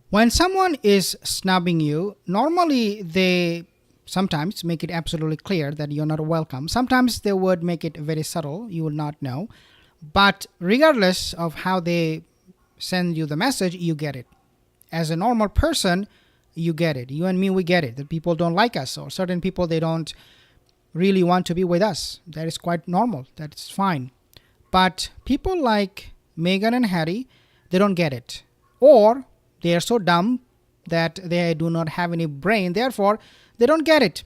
When someone is snubbing you, normally they sometimes make it absolutely clear that you're not welcome. Sometimes they would make it very subtle, you will not know. But regardless of how they send you the message, you get it. As a normal person, you get it. You and me, we get it. That people don't like us, or certain people, they don't really want to be with us. That is quite normal. That's fine. But people like Meghan and Harry, they don't get it. Or they are so dumb that they do not have any brain, therefore they don't get it.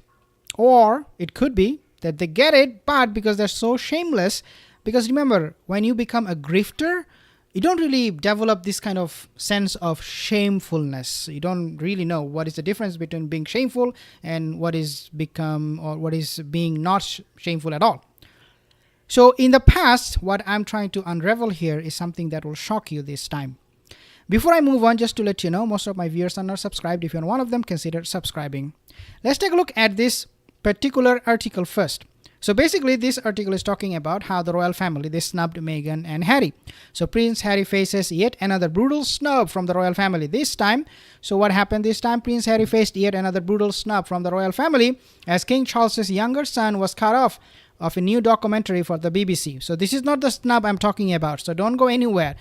Or it could be that they get it, but because they're so shameless, because remember, when you become a grifter, you don't really develop this kind of sense of shamefulness. You don't really know what is the difference between being shameful and what is being not shameful at all. So in the past, what I'm trying to unravel here is something that will shock you this time. Before I move on, just to let you know, most of my viewers are not subscribed. If you're one of them, consider subscribing. Let's take a look at this particular article first. So basically, this article is talking about how the royal family, they snubbed Meghan and Harry. So Prince Harry faces yet another brutal snub from the royal family this time. So what happened this time? Prince Harry faced yet another brutal snub from the royal family as King Charles's younger son was cut off of a new documentary for the BBC. So this is not the snub I'm talking about. So don't go anywhere.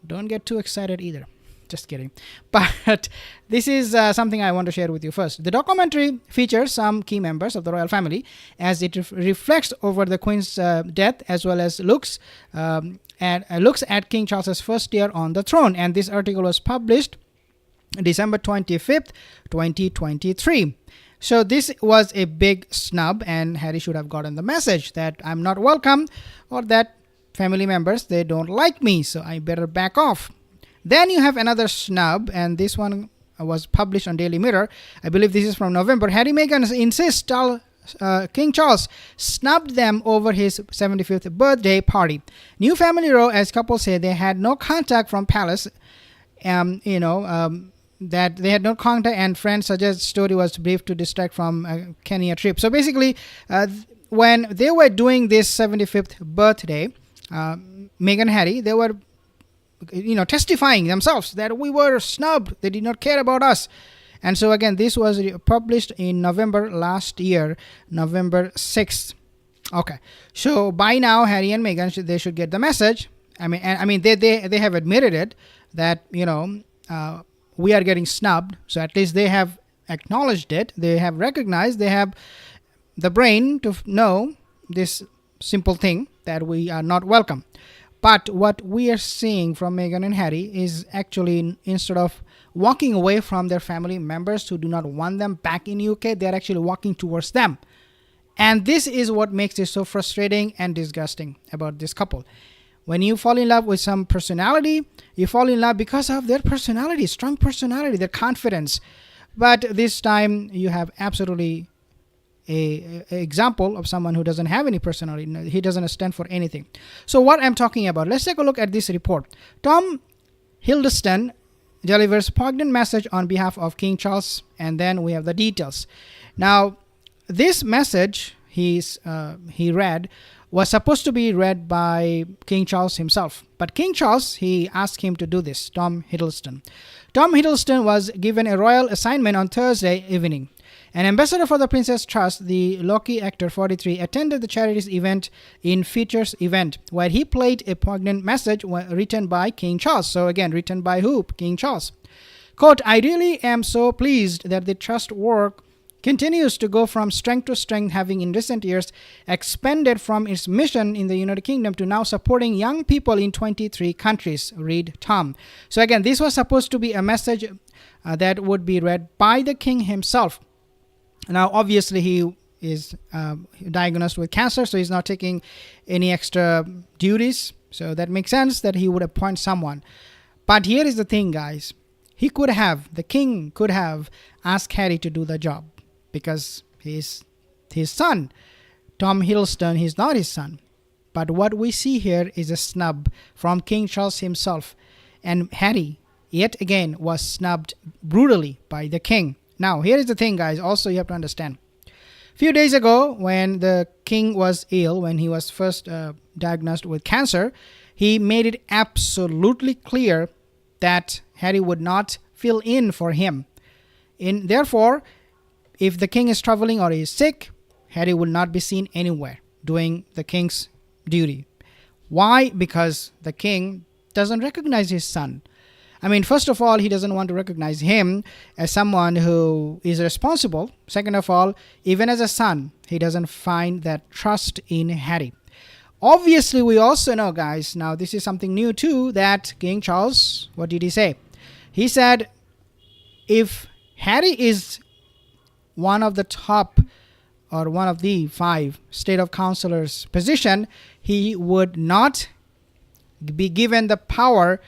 Don't get too excited either. Just kidding. But this is something I want to share with you first. The documentary features some key members of the royal family as it reflects over the Queen's death, as well as looks at King Charles's first year on the throne. And this article was published December 25th, 2023. So this was a big snub, and Harry should have gotten the message that I'm not welcome, or that family members, they don't like me, so I better back off. Then you have another snub, and this one was published on Daily Mirror. I believe this is from November. Harry and Meghan insist King Charles snubbed them over his 75th birthday party. New family row, as couples say, they had no contact from palace. That they had no contact, and friends suggest story was brief to distract from Kenya trip. So basically, when they were doing this 75th birthday, Meghan and Harry, they were testifying themselves that we were snubbed. They did not care about us. And so again, this was published in November last year, November 6th. Okay. So by now, Harry and Meghan, they should get the message. They have admitted it, that, we are getting snubbed. So at least they have acknowledged it. They have recognized, they have the brain to know this simple thing, that we are not welcome. But what we are seeing from Meghan and Harry is actually, instead of walking away from their family members who do not want them back in UK, they're actually walking towards them. And this is what makes it so frustrating and disgusting about this couple. When you fall in love with some personality, you fall in love because of their personality, strong personality, their confidence. But this time you have absolutely a example of someone who doesn't have any personality. He doesn't stand for anything. So what I'm talking about, let's take a look at this report. Tom Hiddleston delivers poignant message on behalf of King Charles, and then we have the details. Now, this message he read was supposed to be read by King Charles himself. But King Charles, he asked him to do this, Tom Hiddleston. Tom Hiddleston was given a royal assignment on Thursday evening. An ambassador for the Princess Trust, the Loki actor 43, attended the charity's event in Features event, where he played a poignant message written by King Charles. So again, written by who? King Charles. Quote, I really am so pleased that the trust work continues to go from strength to strength, having in recent years expanded from its mission in the United Kingdom to now supporting young people in 23 countries, read Tom. So again, this was supposed to be a message that would be read by the king himself. Now, obviously, he is diagnosed with cancer, so he's not taking any extra duties. So that makes sense that he would appoint someone. But here is the thing, guys. The king could have asked Harry to do the job, because he's his son. Tom Hiddleston, he's not his son. But what we see here is a snub from King Charles himself. And Harry, yet again, was snubbed brutally by the king. Now, here is the thing, guys. Also, you have to understand. A few days ago, when the king was ill, when he was first diagnosed with cancer, he made it absolutely clear that Harry would not fill in for him. Therefore, if the king is traveling or is sick, Harry will not be seen anywhere doing the king's duty. Why? Because the king doesn't recognize his son. I mean, first of all, he doesn't want to recognize him as someone who is responsible. Second of all, even as a son, he doesn't find that trust in Harry. Obviously, we also know, guys, now this is something new too, that King Charles, what did he say? He said, if Harry is one of the top or one of the 5 state of counselors position, he would not be given the power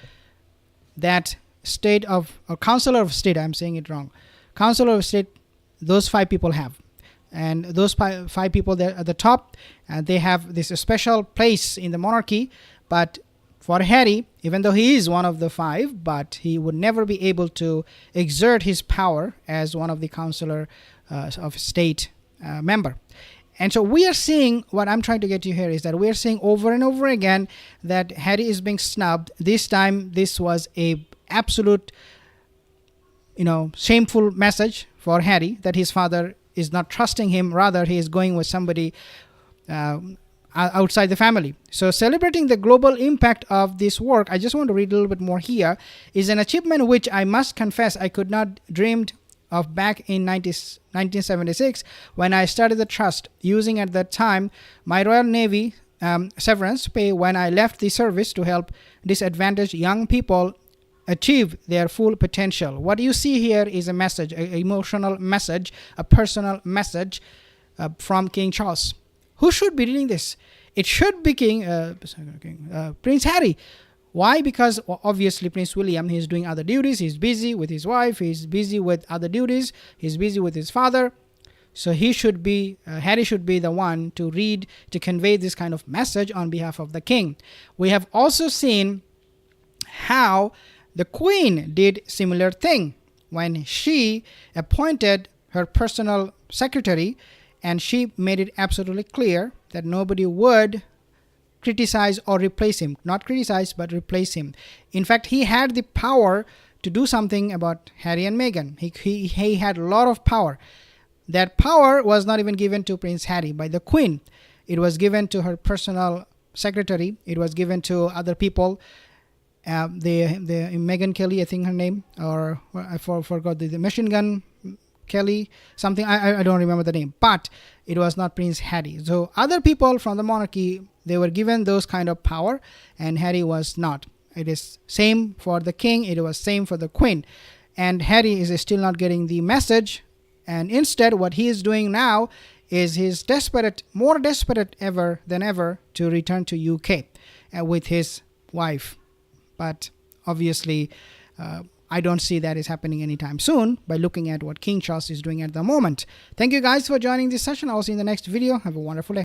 that state of, or counselor of state, I'm saying it wrong, counselor of state, those 5 people have. And those 5 people there at the top, they have this special place in the monarchy. But for Harry, even though he is one of the 5, but he would never be able to exert his power as one of the counselor of state member. And so we are seeing, what I'm trying to get to here is that we are seeing over and over again that Harry is being snubbed. This time, this was a absolute, shameful message for Harry, that his father is not trusting him. Rather, he is going with somebody outside the family. So celebrating the global impact of this work, I just want to read a little bit more here, is an achievement which I must confess I could not dreamed of back in 1976 when I started the trust, using at that time my Royal Navy severance pay when I left the service to help disadvantaged young people achieve their full potential. What you see here is a message, an emotional message, a personal message from King Charles. Who should be reading this? It should be Prince Harry. Why? Because obviously Prince William, he's doing other duties. He's busy with his wife. He's busy with other duties. He's busy with his father. So he should be, Harry should be the one to read, to convey this kind of message on behalf of the king. We have also seen how the Queen did similar thing when she appointed her personal secretary, and she made it absolutely clear that nobody would criticize or replace him. Not criticize, but replace him. In fact, he had the power to do something about Harry and Meghan. He had a lot of power. That power was not even given to Prince Harry by the Queen. It was given to her personal secretary. It was given to other people. The Meghan Kelly, I think her name, or I forgot the machine gun Kelly, something, I don't remember the name, but it was not Prince Harry. So other people from the monarchy, they were given those kind of power, and Harry was not. It is same for the king, it was same for the Queen, and Harry is still not getting the message. And instead, what he is doing now is he's desperate, more desperate than ever to return to UK with his wife. But obviously, I don't see that is happening anytime soon by looking at what King Charles is doing at the moment. Thank you guys for joining this session. I'll see you in the next video. Have a wonderful day.